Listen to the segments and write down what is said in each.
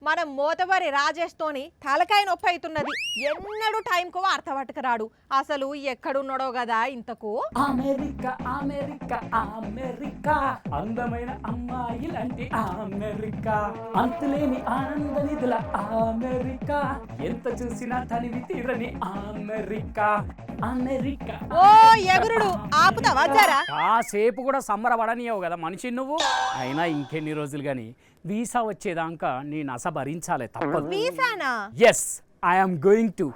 మనం మోతవరి రాజేష్ తోని తలకాయ నొప్పి అవుతున్నది. ఎన్నడూ టైంకు వార్త పట్టుకురాడు. అసలు ఎక్కడున్నాడో కదా ఇంతకు. అమెరికా అమెరికా అమెరికా అందమైన అమ్మాయిలంటే అమెరికా అంతులేని ఆనంద నిధుల అమెరికా ఎంత చూసినా తనివి తీరని అమెరికా అమెరికా. ఓ ఎగురుడు ఆపుతావా జరా? కాసేపు కూడా సంబరపడనియవు కదా మనిషి నువ్వు. అయినా ఇంకెన్ని రోజులు గాని వీసా వచ్చేదాకా నీ నస భరించాలే తప్పదు. వీసానా? Yes I'm going to.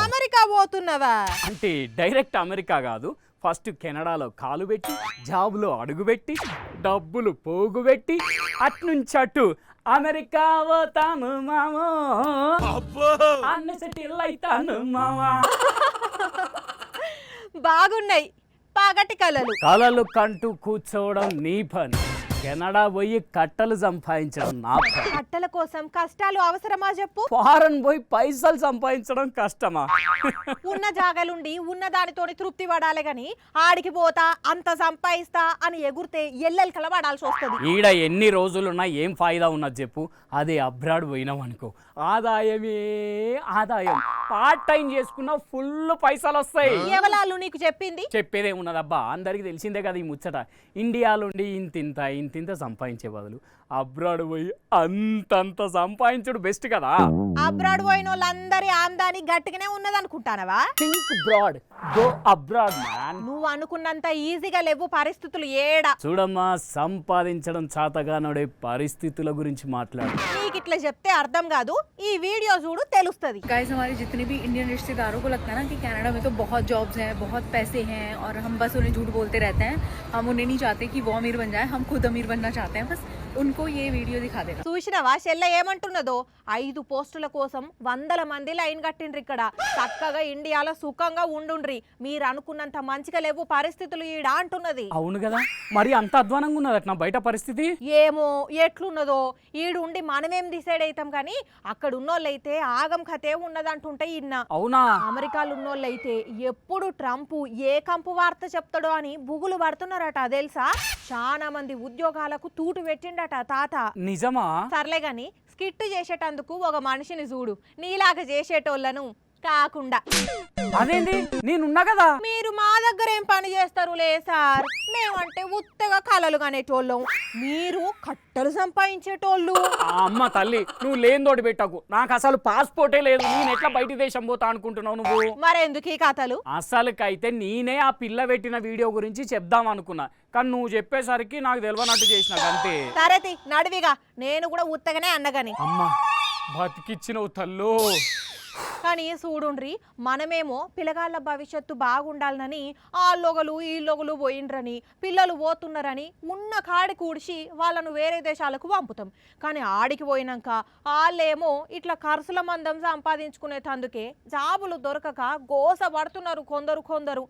America పోతున్నావా? అంటే డైరెక్ట్ అమెరికా కాదు, ఫస్ట్ కెనడాలో కాలు పెట్టి జాబ్లో అడుగుపెట్టి డబ్బులు పోగుపెట్టి అట్నుంచి అటు అమెరికా పోతాను మామో అన్న సెటిల్ అయితాను మామా. బాగున్నాయి పగటి కలలు. కలలు కంటూ కూర్చోవడం నీ పని, కెనడా పోయి కట్టలు సంపాదించడం నా పని. కట్టల కోసం కష్టాలు అవసరమా చెప్పు? ఫారెన్ పోయి పైసలు సంపాదించడం కష్టమా? ఉన్న జాగలుండి ఉన్న దానితోని తృప్తి పడాలి గాని ఆడికి పోతా అంత సంపాదిస్తా అని ఎగురితే ఎల్లెలు కలబడాల్సి వస్తుంది. ఈడ ఎన్ని రోజులున్నా ఏం ఫాయిదా ఉన్నది చెప్పు. అదే అబ్రాడ్ పోయినాం అనుకో, ఆదాయమే ఆదాయం. పార్ట్ టైం చేసుకున్నా ఫుల్ పైసలు వస్తాయి. ఎవలాళ్ళు నీకు చెప్పింది? చెప్పేదే ఉన్నదబ్బా, అందరికి తెలిసిందే కదా ఈ ముచ్చట. ఇండియాలోండి ఇంతింత సంపాదించే బదులు అబ్రాడ్ పోయి అంతంత సంపాదించుడు బెస్ట్ కదా. అబ్రాడ్ పోయిన వాళ్ళందరి ఆమ్దాని గట్టిగానే ఉన్నది అనుకుంటానవా? Think broad, go abroad man. నువ్వు అనుకున్నంత ఈజీగా లేవు పరిస్థితులు ఏడా. చూడమ్మా, సంపాదించడం చాతగానోడే పరిస్థితుల గురించి మాట్లాడు. నీకు ఇట్లా చెప్తే అర్థం కాదు, ఈ వీడియో చూడు తెలుస్తుంది. गाइस हमारे जितने भी इंडियन रिश्तेदारों को लगता है ना कि कनाडा में तो बहुत जॉब्स हैं, बहुत पैसे हैं और हम बस उन्हें झूठ बोलते रहते हैं. हम उन्हें नहीं चाहते कि वो अमीर बन जाए, हम खुद अमीर बनना चाहते हैं. बस उनको ये वीडियो दिखा देना. చూసినవా చెల్ల ఏమంటున్నదో? 5 పోస్టుల కోసం 100 మంది లైన్ కట్టిండ్రు. ఇక్కడ చక్కగా ఇండియాలో సుఖంగా ఉండుండ్రి, మీరు అనుకున్నంత మంచిగా లేవు పరిస్థితులు ఈడ అంటున్నది. అవును కదా, మరి అంత అధ్వానంగా ఉన్నదట నా బయట పరిస్థితి. ఏమో ఎట్లున్నదో, ఈడుండి మనమేం డిసైడ్ అవుతాం కానీ అక్కడ ఉన్నోళ్ళైతే ఆగం కథే ఉన్నదంటుంటే ఇన్నా. అవునా? అమెరికాలో ఉన్నోళ్ళైతే ఎప్పుడు ట్రంప్ ఏ కంపు వార్త చెప్తాడో అని బుగులు పడుతున్నారట తెలుసా. చాలా మంది ఉద్యోగాలకు తూటు పెట్టిండట తాత. నిజమా? సర్లే గాని స్కిట్ చేసేటందుకు ఒక మనిషిని చూడు, నీలాగా చేసేటోళ్ళను కాకుండా. అదేంటి, నేనున్నా కదా. మీరు మా దగ్గర ఏం పని చేస్తారులే సార్, మేమంటే ఉత్తగా కలలు కనేటోళ్ళం, మీరు కట్టలు సంపాదించేటోళ్ళు. అమ్మ తల్లి, నువ్వు లేనిదోటి పెట్టకు. నాకు అసలు పాస్పోర్టే లేదు, నేను ఎట్లా బయట దేశం పోతా అనుకుంటున్నావు నువ్వు? మరెందుకు ఈ కథలు? అసలుకైతే నేనే ఆ పిల్ల పెట్టిన వీడియో గురించి చెప్దాం అనుకున్నా, కానీ నువ్వు చెప్పేసరికి నాకు తెలియనట్టు చేసిన అంతే. సరేతి నడివిగా, నేను కూడా ఉత్తగానే అన్నగాని. అమ్మా బతికిచ్చినవు తల్లు. కానీ చూడుండ్రి, మనమేమో పిల్లగాళ్ళ భవిష్యత్తు బాగుండాలని ఆ లొగలు ఈ లొగలు పోయిండ్రని, పిల్లలు పోతున్నారని ఉన్న కాడి కూడిచి వాళ్ళను వేరే దేశాలకు పంపుతాం. కానీ ఆడికి పోయినాక వాళ్ళేమో ఇట్లా ఖర్చుల మందం సంపాదించుకునేటందుకే జాబులు దొరకక గోస పడుతున్నారు కొందరు.